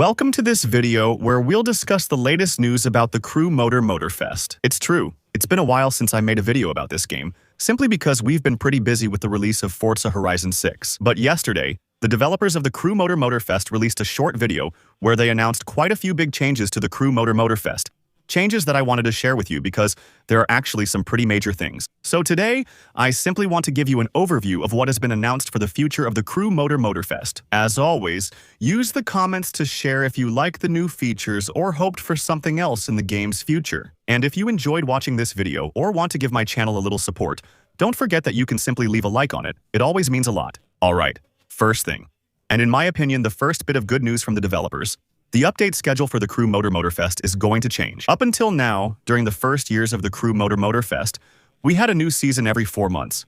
Welcome to this video where we'll discuss the latest news about the Crew Motorfest. It's true, it's been a while since I made a video about this game, simply because we've been pretty busy with the release of Forza Horizon 6. But yesterday, the developers of the Crew Motorfest released a short video where they announced quite a few big changes to the Crew Motorfest. Changes that I wanted to share with you because there are actually some pretty major things. So today, I simply want to give you an overview of what has been announced for the future of the Crew Motorfest. As always, use the comments to share if you like the new features or hoped for something else in the game's future. And if you enjoyed watching this video or want to give my channel a little support, don't forget that you can simply leave a like on it. It always means a lot. Alright, first thing. And in my opinion, the first bit of good news from the developers. The update schedule for the Crew Motorfest is going to change. Up until now, during the first years of the Crew Motorfest, we had a new season every 4 months.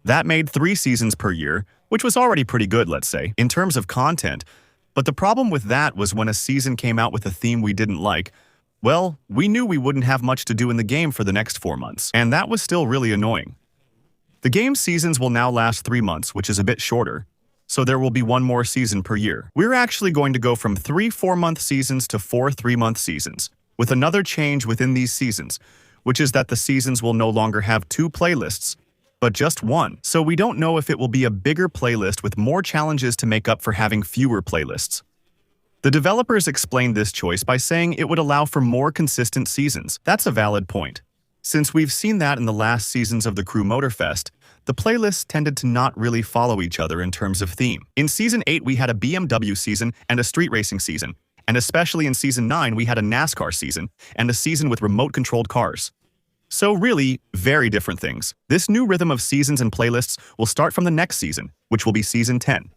That made 3 seasons per year, which was already pretty good, let's say, in terms of content. But the problem with that was when a season came out with a theme we didn't like, well, we knew we wouldn't have much to do in the game for the next 4 months. And that was still really annoying. The game's seasons will now last 3 months, which is a bit shorter. So there will be 1 more season per year. We're actually going to go from 3 4-month seasons to 4 3-month seasons, with another change within these seasons, which is that the seasons will no longer have 2 playlists, but just 1. So we don't know if it will be a bigger playlist with more challenges to make up for having fewer playlists. The developers explained this choice by saying it would allow for more consistent seasons. That's a valid point. Since we've seen that in the last seasons of the Crew Motorfest, the playlists tended to not really follow each other in terms of theme. In Season 8, we had a BMW season and a street racing season, and especially in Season 9, we had a NASCAR season and a season with remote-controlled cars. So really, very different things. This new rhythm of seasons and playlists will start from the next season, which will be Season 10.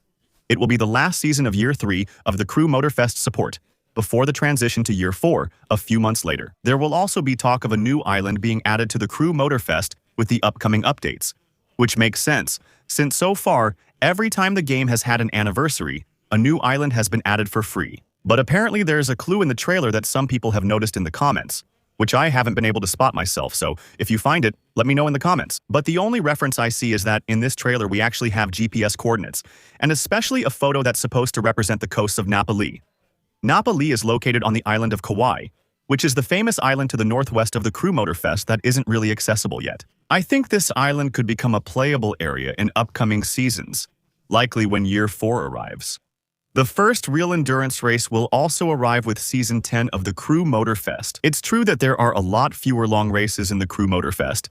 It will be the last season of Year 3 of the Crew Motorfest support, before the transition to Year 4 a few months later. There will also be talk of a new island being added to the Crew Motorfest with the upcoming updates, which makes sense, since so far, every time the game has had an anniversary, a new island has been added for free. But apparently there's a clue in the trailer that some people have noticed in the comments, which I haven't been able to spot myself, so if you find it, let me know in the comments. But the only reference I see is that in this trailer we actually have GPS coordinates, and especially a photo that's supposed to represent the coasts of Napoli. Napoli is located on the island of Kauai, which is the famous island to the northwest of the Crew Motorfest that isn't really accessible yet. I think this island could become a playable area in upcoming seasons, likely when Year 4 arrives. The first real endurance race will also arrive with Season 10 of the Crew Motorfest. It's true that there are a lot fewer long races in the Crew Motorfest,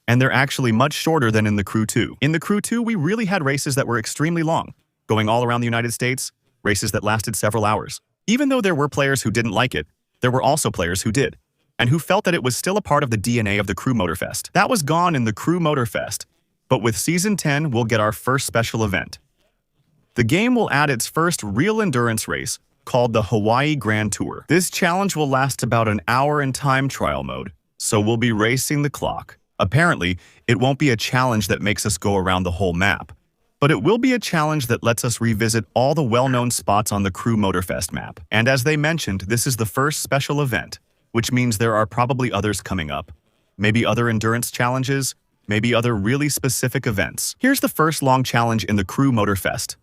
and they're actually much shorter than in the Crew 2. In the Crew 2, we really had races that were extremely long, going all around the United States, races that lasted several hours. Even though there were players who didn't like it, there were also players who did, and who felt that it was still a part of the DNA of the Crew Motorfest. That was gone in the Crew Motorfest, but with Season 10, we'll get our first special event. The game will add its first real endurance race, called the Hawaii Grand Tour. This challenge will last about an hour in time trial mode, so we'll be racing the clock. Apparently, it won't be a challenge that makes us go around the whole map, but it will be a challenge that lets us revisit all the well-known spots on the Crew Motorfest map. And as they mentioned, this is the first special event, which means there are probably others coming up. Maybe other endurance challenges, maybe other really specific events. Here's the first long challenge in the Crew Motorfest.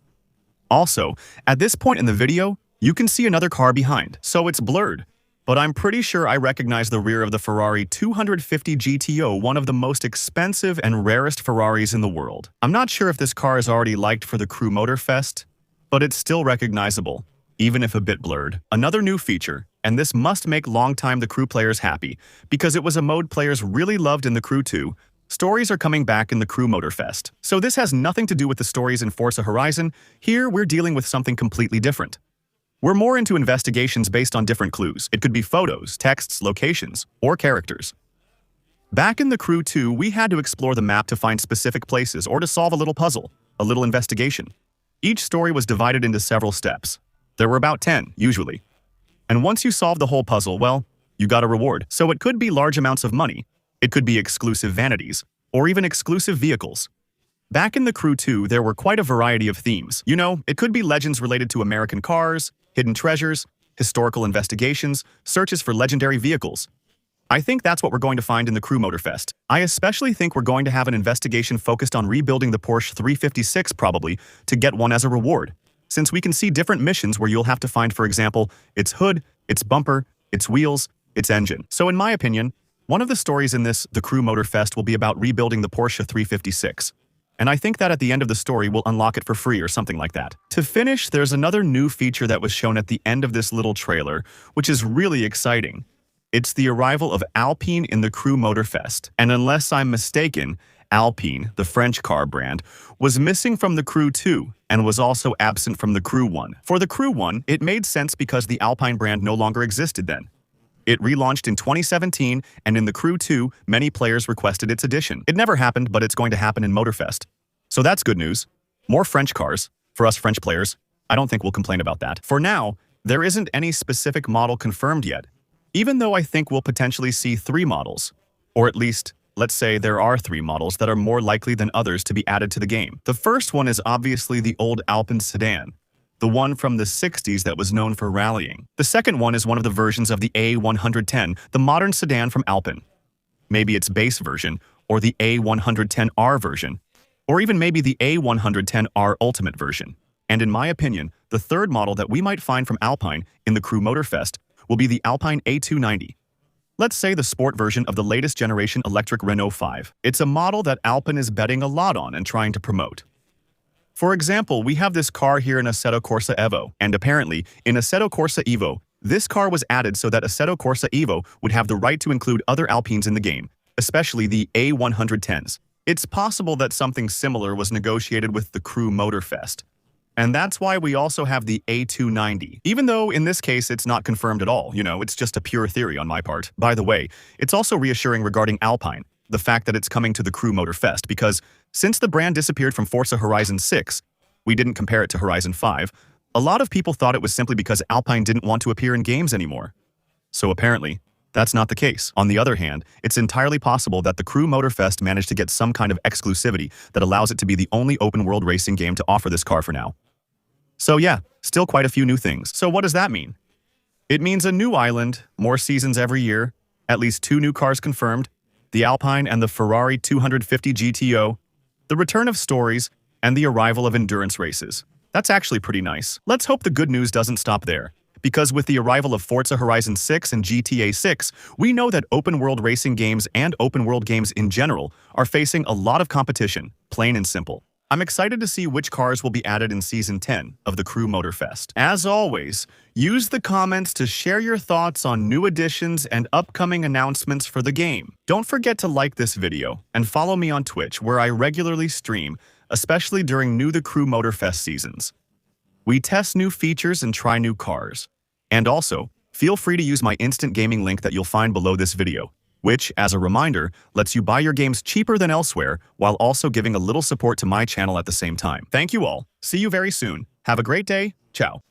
Also, at this point in the video, you can see another car behind, so it's blurred. But I'm pretty sure I recognize the rear of the Ferrari 250 GTO, one of the most expensive and rarest Ferraris in the world. I'm not sure if this car is already liked for the Crew Motorfest, but it's still recognizable, even if a bit blurred. Another new feature, and this must make longtime the Crew players happy, because it was a mode players really loved in the Crew 2, stories are coming back in the Crew Motorfest. So this has nothing to do with the stories in Forza Horizon. Here, we're dealing with something completely different. We're more into investigations based on different clues. It could be photos, texts, locations, or characters. Back in the Crew 2, we had to explore the map to find specific places or to solve a little puzzle, a little investigation. Each story was divided into several steps. There were about 10, usually. And once you solved the whole puzzle, well, you got a reward. So it could be large amounts of money, it could be exclusive vanities, or even exclusive vehicles. Back in the Crew 2, there were quite a variety of themes. You know, it could be legends related to American cars, hidden treasures, historical investigations, searches for legendary vehicles. I think that's what we're going to find in the Crew Motorfest. I especially think we're going to have an investigation focused on rebuilding the Porsche 356 probably, to get one as a reward. since we can see different missions where you'll have to find, for example, its hood, its bumper, its wheels, its engine. So in my opinion, one of the stories in this The Crew Motorfest will be about rebuilding the Porsche 356. And I think that at the end of the story, we'll unlock it for free or something like that. To finish, there's another new feature that was shown at the end of this little trailer, which is really exciting. It's the arrival of Alpine in the Crew Motorfest. And unless I'm mistaken, Alpine, the French car brand, was missing from the Crew 2 and was also absent from the Crew 1. For the Crew 1, it made sense because the Alpine brand no longer existed then. It relaunched in 2017, and in the Crew 2, many players requested its addition. It never happened, but it's going to happen in Motorfest. So that's good news. More French cars. For us French players, I don't think we'll complain about that. For now, there isn't any specific model confirmed yet, even though I think we'll potentially see 3 models. Or at least, let's say there are 3 models that are more likely than others to be added to the game. The first one is obviously the old Alpine sedan, the one from the 60s that was known for rallying. The second one is one of the versions of the A110, the modern sedan from Alpine. Maybe its base version, or the A110R version, or even maybe the A110R Ultimate version. And in my opinion, the third model that we might find from Alpine in the Crew Motorfest will be the Alpine A290. Let's say the sport version of the latest generation electric Renault 5. It's a model that Alpine is betting a lot on and trying to promote. For example, we have this car here in Assetto Corsa Evo, and apparently, in Assetto Corsa Evo, this car was added so that Assetto Corsa Evo would have the right to include other Alpines in the game, especially the A110s. It's possible that something similar was negotiated with the Crew Motorfest. And that's why we also have the A290. Even though in this case it's not confirmed at all, it's just a pure theory on my part. By the way, it's also reassuring regarding Alpine, the fact that it's coming to the Crew Motorfest, because since the brand disappeared from Forza Horizon 6, we didn't compare it to Horizon 5, a lot of people thought it was simply because Alpine didn't want to appear in games anymore. So apparently, that's not the case. On the other hand, it's entirely possible that the Crew Motorfest managed to get some kind of exclusivity that allows it to be the only open-world racing game to offer this car for now. So yeah, still quite a few new things. So what does that mean? It means a new island, more seasons every year, at least 2 new cars confirmed, the Alpine and the Ferrari 250 GTO, the return of stories, and the arrival of endurance races. That's actually pretty nice. Let's hope the good news doesn't stop there, because with the arrival of Forza Horizon 6 and GTA 6, we know that open-world racing games and open-world games in general are facing a lot of competition, plain and simple. I'm excited to see which cars will be added in Season 10 of the Crew Motorfest. As always, use the comments to share your thoughts on new additions and upcoming announcements for the game. Don't forget to like this video and follow me on Twitch, where I regularly stream, especially during The Crew Motorfest seasons. We test new features and try new cars. And also, feel free to use my instant gaming link that you'll find below this video, which, as a reminder, lets you buy your games cheaper than elsewhere while also giving a little support to my channel at the same time. Thank you all. See you very soon. Have a great day. Ciao.